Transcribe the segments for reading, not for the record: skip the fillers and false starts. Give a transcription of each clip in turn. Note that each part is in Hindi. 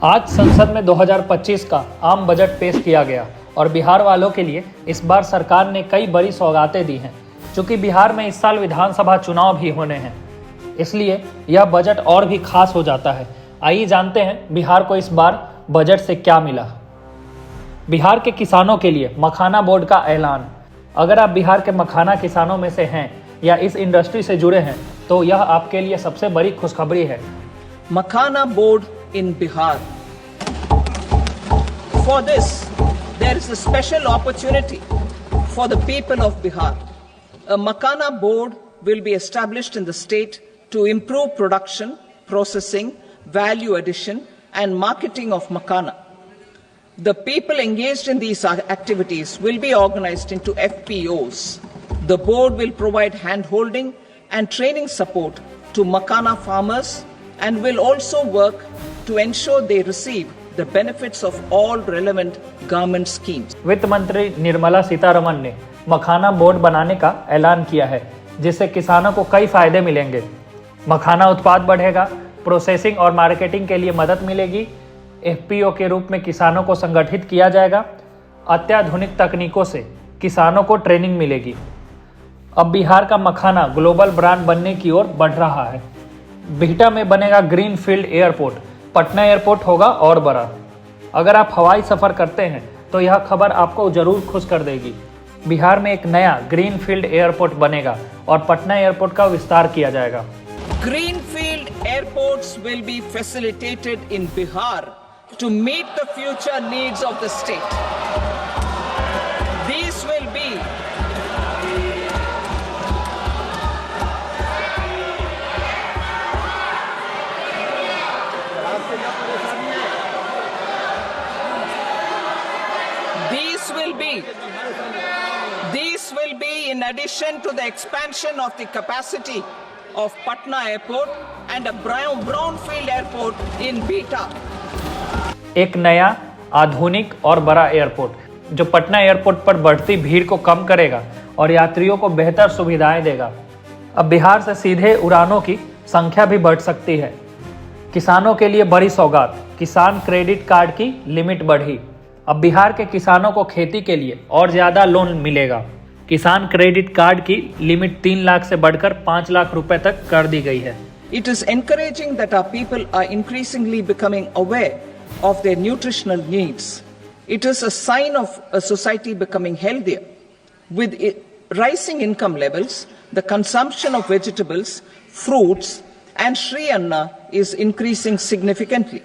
आज संसद में 2025 का आम बजट पेश किया गया और बिहार वालों के लिए इस बार सरकार ने कई बड़ी सौगातें दी हैं। चूंकि बिहार में इस साल विधानसभा चुनाव भी होने हैं, इसलिए यह बजट और भी खास हो जाता है। आइए जानते हैं बिहार को इस बार बजट से क्या मिला। बिहार के किसानों के लिए मखाना बोर्ड का ऐलान। अगर आप बिहार के मखाना किसानों में से हैं या इस इंडस्ट्री से जुड़े हैं तो यह आपके लिए सबसे बड़ी खुशखबरी है। Makhana board in Bihar. For this, there is a special opportunity for the people of Bihar. A Makhana board will be established in the state to improve production, processing, value addition and marketing of Makhana. The people engaged in these activities will be organized into FPOs. The board will provide hand-holding and training support to Makhana farmers and will also work to ensure they receive the benefits of all relevant government schemes. वित्त मंत्री निर्मला सीतारमण ने मखाना बोर्ड बनाने का ऐलान किया है, जिससे किसानों को कई फायदे मिलेंगे। मखाना उत्पाद बढ़ेगा, प्रोसेसिंग और मार्केटिंग के लिए मदद मिलेगी, एफपीओ के रूप में किसानों को संगठित किया जाएगा, अत्याधुनिक तकनीकों से किसानों को ट्रेनिंग मिलेगी। अब बिहार का मखाना ग्लोबल ब्रांड बनने की ओर बढ़ रहा है। बिहटा में बनेगा green field airport, Patna airport होगा और बड़ा। अगर आप हवाई सफ़र करते हैं तो यह खबर आपको जरूर खुश कर देगी। बिहार में एक नया ग्रीन फील्ड एयरपोर्ट बनेगा और पटना एयरपोर्ट का विस्तार किया जाएगा। Greenfield airports will be facilitated in Bihar to meet the future needs of the state. These will be in addition to the expansion of the capacity of Patna Airport and a brownfield airport in Bihta. एक नया आधुनिक और बड़ा एयरपोर्ट जो पटना एयरपोर्ट पर बढ़ती भीड़ को कम करेगा और यात्रियों को बेहतर सुविधाएं देगा। अब बिहार से सीधे उड़ानों की संख्या भी बढ़ सकती है। किसानों के लिए बड़ी सौगात, किसान क्रेडिट कार्ड की लिमिट बढ़ी। अब बिहार के किसानों को खेती के लिए और ज़्यादा लोन मिलेगा। किसान क्रेडिट कार्ड की लिमिट 3 लाख से बढ़कर 5 लाख रुपए तक कर दी गई है। It is encouraging that our people are increasingly becoming aware of their nutritional needs. It is a sign of a society becoming healthier. With rising income levels, the consumption of vegetables, fruits and Shri Anna is increasing significantly.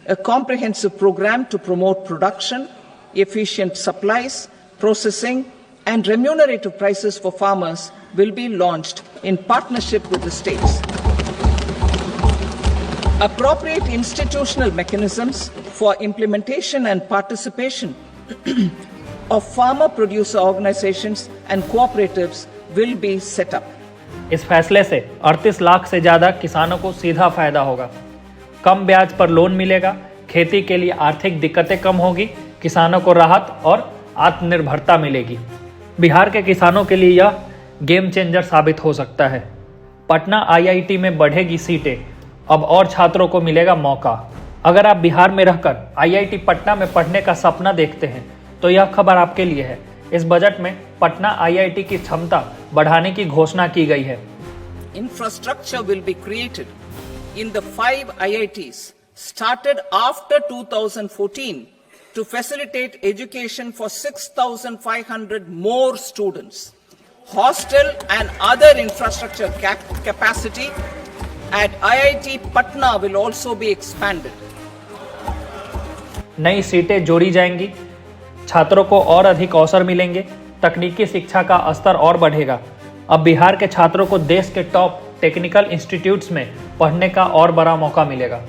A comprehensive program to promote production, efficient supplies, processing and remunerative prices for farmers will be launched in partnership with the states. Appropriate institutional mechanisms for implementation and participation of farmer producer organizations and cooperatives will be set up. इस फैसले से 38 लाख से ज़्यादा किसानों को सीधा फायदा होगा। कम ब्याज पर लोन मिलेगा, खेती के लिए आर्थिक दिक्कतें कम होगी, किसानों को राहत और आत्मनिर्भरता मिलेगी। बिहार के किसानों के लिए यह गेम चेंजर साबित हो सकता है। पटना आईआईटी में बढ़ेगी सीटें, अब और छात्रों को मिलेगा मौका। अगर आप बिहार में रहकर आईआईटी पटना में पढ़ने का सपना देखते हैं तो यह खबर आपके लिए है। इस बजट में पटना आईआईटी की क्षमता बढ़ाने की घोषणा की गई है। Infrastructure will be created in the 5 IITs started after 2014 to facilitate education for 6,500 more students. Hostel and other infrastructure capacity at IIT Patna will also be expanded. नई सीटें जोड़ी जाएंगी, छात्रों को और अधिक अवसर मिलेंगे, तकनीकी शिक्षा का स्तर और बढ़ेगा। अब बिहार के छात्रों को देश के टॉप टेक्निकल इंस्टीट्यूट्स में पढ़ने का और बड़ा मौका मिलेगा।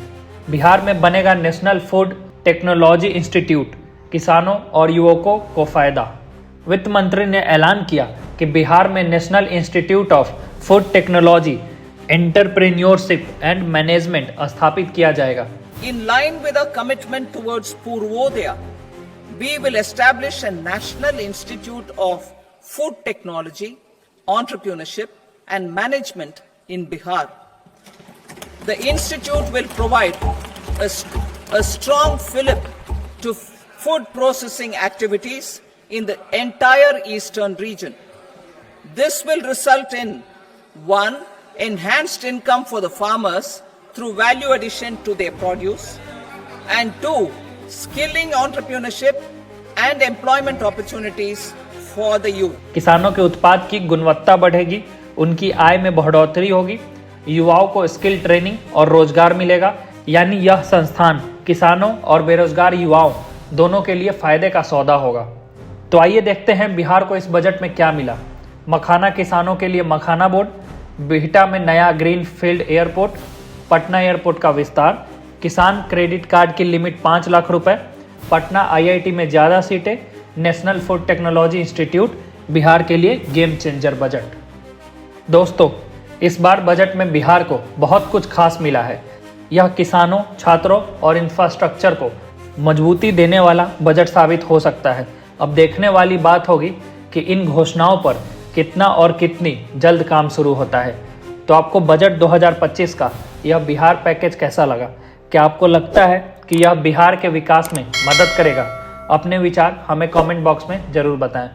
बिहार में बनेगा नेशनल फूड टेक्नोलॉजी इंस्टीट्यूट, किसानों और युवकों को फायदा। वित्त मंत्री ने ऐलान किया कि बिहार में national institute of food technology, entrepreneurship and management स्थापित किया जाएगा। In line with our commitment towards Purvodaya, we will establish a National Institute of Food Technology, Entrepreneurship and Management in Bihar. The institute will provide a a strong fillip to food processing activities in the entire eastern region. This will result in 1. Enhanced income for the farmers through value addition to their produce, and 2. Skilling entrepreneurship and employment opportunities for the youth. किसानों के उत्पाद की गुणवत्ता बढ़ेगी, उनकी आय में बढ़ोतरी होगी, युवाओं को स्किल ट्रेनिंग और रोजगार मिलेगा। यानी यह संस्थान किसानों और बेरोजगार युवाओं दोनों के लिए फायदे का सौदा होगा। तो आइए देखते हैं बिहार को इस बजट में क्या मिला। मखाना किसानों के लिए मखाना बोर्ड, बिहटा में नया green field airport, Patna airport का विस्तार, किसान क्रेडिट कार्ड की लिमिट 5 लाख रुपए, पटना IIT में ज़्यादा सीटें, national food technology institute, Bihar के लिए गेम चेंजर बजट। दोस्तों, इस बार बजट में बिहार को बहुत कुछ खास मिला है। यह किसानों, छात्रों और इंफ्रास्ट्रक्चर को मजबूती देने वाला बजट साबित हो सकता है। अब देखने वाली बात होगी कि इन घोषणाओं पर कितना और कितनी जल्द काम शुरू होता है। तो आपको बजट 2025 का यह बिहार पैकेज कैसा लगा? क्या आपको लगता है कि यह बिहार के विकास में मदद करेगा? अपने विचार हमें कमेंट बॉक्स में ज़रूर बताएं।